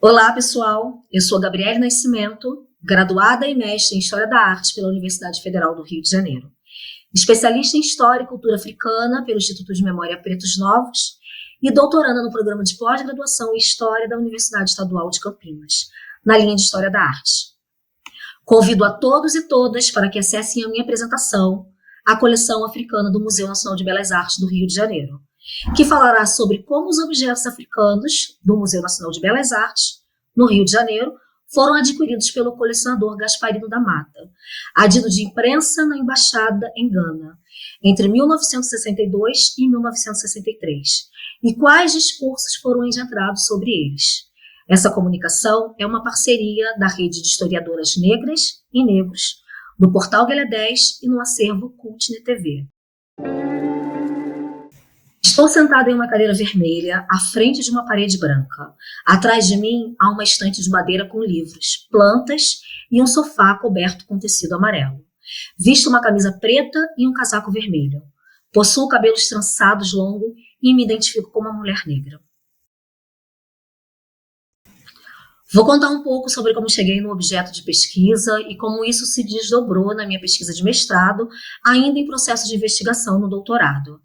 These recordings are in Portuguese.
Olá, pessoal. Eu sou Gabriele Nascimento, graduada e mestre em História da Arte pela Universidade Federal do Rio de Janeiro, especialista em História e Cultura Africana pelo Instituto de Memória Pretos Novos e doutoranda no programa de pós-graduação em História da Universidade Estadual de Campinas, na linha de História da Arte. Convido a todos e todas para que acessem a minha apresentação, a coleção africana do Museu Nacional de Belas Artes do Rio de Janeiro, que falará sobre como os objetos africanos do Museu Nacional de Belas Artes, no Rio de Janeiro, foram adquiridos pelo colecionador Gasparino da Mata, adido de imprensa na Embaixada em Gana, entre 1962 e 1963, e quais discursos foram engendrados sobre eles. Essa comunicação é uma parceria da Rede de Historiadoras Negras e Negros, do Portal Guelé 10 e no acervo Cultne TV. Estou sentada em uma cadeira vermelha, à frente de uma parede branca. Atrás de mim há uma estante de madeira com livros, plantas e um sofá coberto com tecido amarelo. Visto uma camisa preta e um casaco vermelho. Possuo cabelos trançados longos e me identifico como uma mulher negra. Vou contar um pouco sobre como cheguei no objeto de pesquisa e como isso se desdobrou na minha pesquisa de mestrado, ainda em processo de investigação no doutorado.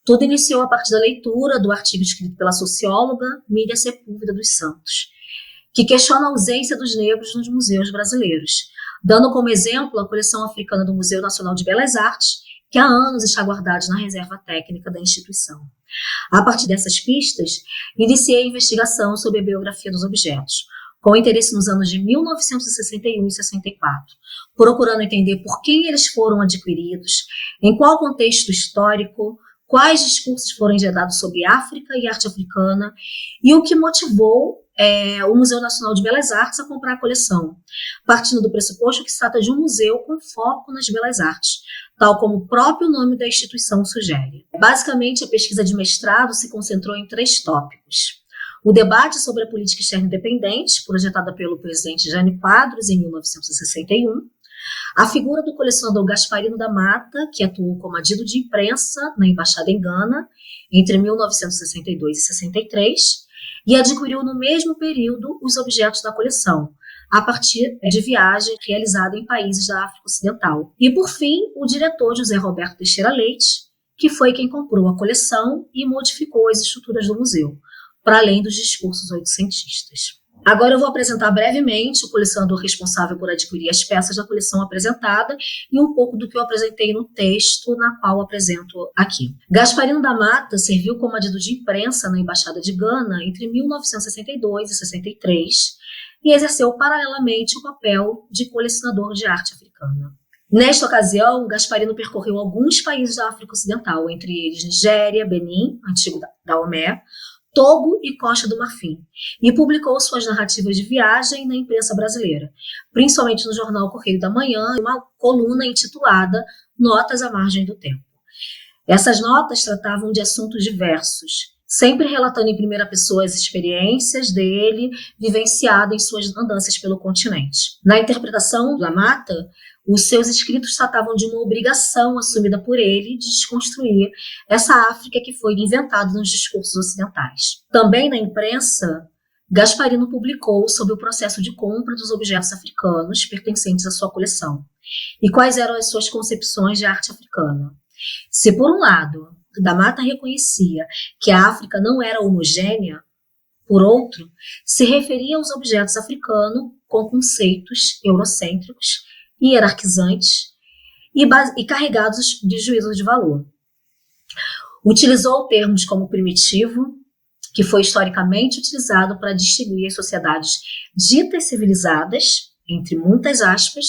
Tudo iniciou a partir da leitura do artigo escrito pela socióloga Míria Sepúlveda dos Santos, que questiona a ausência dos negros nos museus brasileiros, dando como exemplo a coleção africana do Museu Nacional de Belas Artes, que há anos está guardada na reserva técnica da instituição. A partir dessas pistas, iniciei a investigação sobre a biografia dos objetos, com interesse nos anos de 1961 e 64, procurando entender por quem eles foram adquiridos, em qual contexto histórico, quais discursos foram engendrados sobre África e arte africana e o que motivou o Museu Nacional de Belas Artes a comprar a coleção, partindo do pressuposto que se trata de um museu com foco nas belas artes, tal como o próprio nome da instituição sugere. Basicamente, a pesquisa de mestrado se concentrou em 3 tópicos. O debate sobre a política externa independente, projetada pelo presidente Jânio Quadros em 1961, a figura do colecionador Gasparino da Mata, que atuou como adido de imprensa na Embaixada em Gana entre 1962 e 63, e adquiriu no mesmo período os objetos da coleção, a partir de viagem realizada em países da África Ocidental. E, por fim, o diretor José Roberto Teixeira Leite, que foi quem comprou a coleção e modificou as estruturas do museu, para além dos discursos oitocentistas. Agora eu vou apresentar brevemente o colecionador responsável por adquirir as peças da coleção apresentada e um pouco do que eu apresentei no texto, na qual apresento aqui. Gasparino da Mata serviu como adido de imprensa na Embaixada de Gana entre 1962 e 63 e exerceu paralelamente o papel de colecionador de arte africana. Nesta ocasião, Gasparino percorreu alguns países da África Ocidental, entre eles Nigéria, Benin, antigo Daomé, Togo e Costa do Marfim, e publicou suas narrativas de viagem na imprensa brasileira, principalmente no jornal Correio da Manhã, uma coluna intitulada Notas à Margem do Tempo. Essas notas tratavam de assuntos diversos, sempre relatando em primeira pessoa as experiências dele, vivenciado em suas andanças pelo continente. Na interpretação da Mata, os seus escritos tratavam de uma obrigação assumida por ele de desconstruir essa África que foi inventada nos discursos ocidentais. Também na imprensa, Gasparino publicou sobre o processo de compra dos objetos africanos pertencentes à sua coleção e quais eram as suas concepções de arte africana. Se, por um lado, da Mata reconhecia que a África não era homogênea, por outro, se referia aos objetos africanos com conceitos eurocêntricos, hierarquizantes e carregados de juízo de valor. Utilizou termos como primitivo, que foi historicamente utilizado para distinguir as sociedades ditas civilizadas, entre muitas aspas,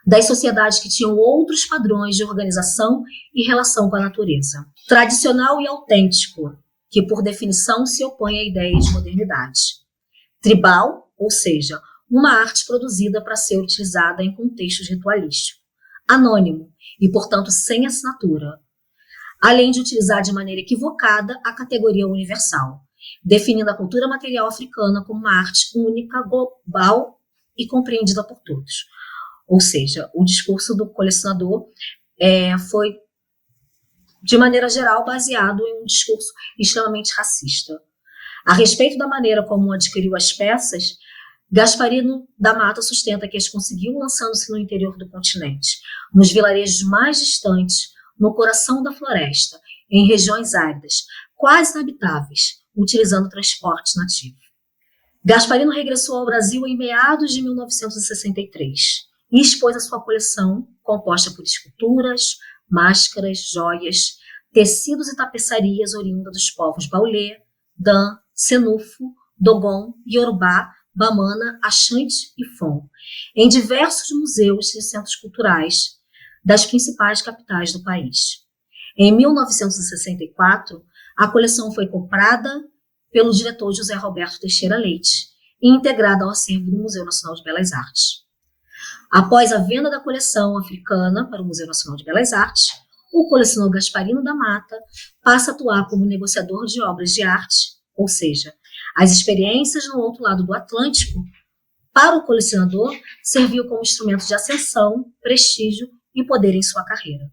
das sociedades que tinham outros padrões de organização e relação com a natureza. Tradicional e autêntico, que por definição se opõe à ideia de modernidade. Tribal, ou seja, uma arte produzida para ser utilizada em contextos ritualísticos. Anônimo e, portanto, sem assinatura, além de utilizar de maneira equivocada a categoria universal, definindo a cultura material africana como uma arte única, global e compreendida por todos. Ou seja, o discurso do colecionador foi, de maneira geral, baseado em um discurso extremamente racista. A respeito da maneira como adquiriu as peças, Gasparino da Mata sustenta que as conseguiu lançando-se no interior do continente, nos vilarejos mais distantes, no coração da floresta, em regiões áridas, quase inabitáveis, utilizando transporte nativo. Gasparino regressou ao Brasil em meados de 1963 e expôs a sua coleção, composta por esculturas, máscaras, joias, tecidos e tapeçarias oriundas dos povos Baulé, Dan, Senufo, Dogon, Yorubá, Bamana, Axante e Fon, em diversos museus e centros culturais das principais capitais do país. Em 1964, a coleção foi comprada pelo diretor José Roberto Teixeira Leite e integrada ao acervo do Museu Nacional de Belas Artes. Após a venda da coleção africana para o Museu Nacional de Belas Artes, o colecionador Gasparino da Mata passa a atuar como negociador de obras de arte, ou seja, as experiências no outro lado do Atlântico, para o colecionador, serviu como instrumento de ascensão, prestígio e poder em sua carreira.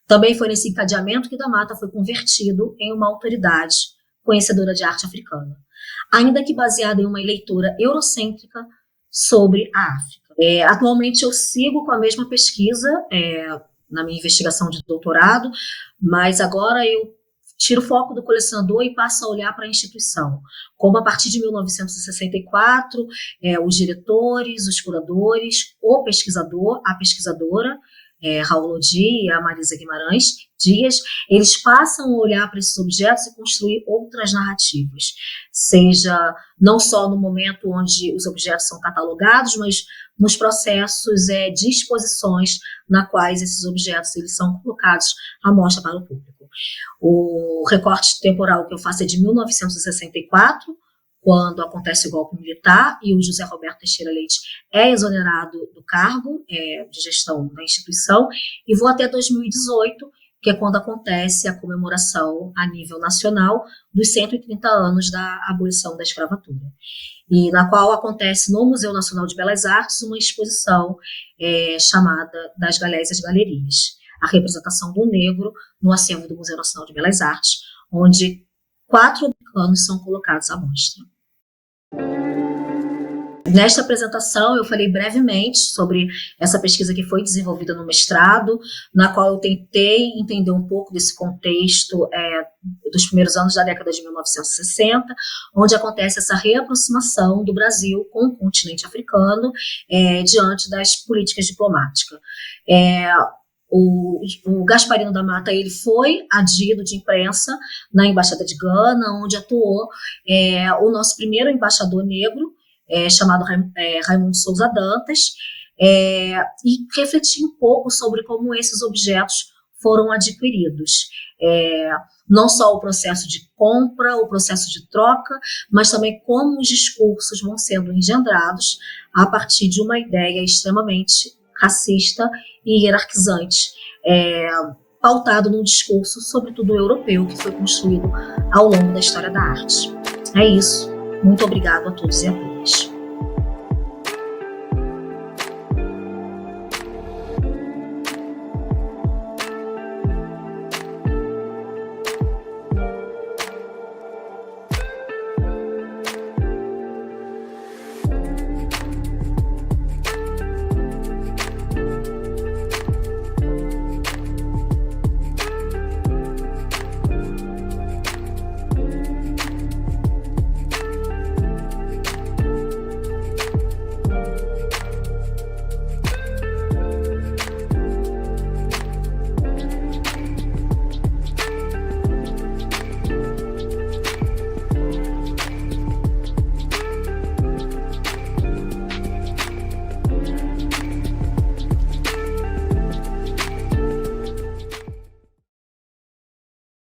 Também foi nesse encadeamento que da Mata foi convertido em uma autoridade conhecedora de arte africana, ainda que baseada em uma leitura eurocêntrica sobre a África. Atualmente eu sigo com a mesma pesquisa na minha investigação de doutorado, mas agora eu tiro o foco do colecionador e passo a olhar para a instituição, como a partir de 1964, os diretores, os curadores, o pesquisador, a pesquisadora, Raul Lodi e a Marisa Guimarães Dias, eles passam a olhar para esses objetos e construir outras narrativas, seja não só no momento onde os objetos são catalogados, mas nos processos de exposições na quais esses objetos eles são colocados à mostra para o público. O recorte temporal que eu faço é de 1964, quando acontece o golpe militar e o José Roberto Teixeira Leite é exonerado do cargo de gestão da instituição, e vou até 2018, que é quando acontece a comemoração a nível nacional dos 130 anos da abolição da escravatura, e na qual acontece no Museu Nacional de Belas Artes uma exposição chamada Das Galés às Galerias, a representação do negro no acervo do Museu Nacional de Belas Artes, onde 4 africanos são colocados à mostra. Nesta apresentação, eu falei brevemente sobre essa pesquisa que foi desenvolvida no mestrado, na qual eu tentei entender um pouco desse contexto dos primeiros anos da década de 1960, onde acontece essa reaproximação do Brasil com o continente africano diante das políticas diplomáticas. O Gasparino da Mata ele foi adido de imprensa na Embaixada de Gana, onde atuou o nosso primeiro embaixador negro, chamado Raimundo Souza Dantas, e refletir um pouco sobre como esses objetos foram adquiridos. Não só o processo de compra, o processo de troca, mas também como os discursos vão sendo engendrados a partir de uma ideia extremamente racista e hierarquizante, pautado num discurso, sobretudo europeu, que foi construído ao longo da história da arte. É isso. Muito obrigado a todos e a todas.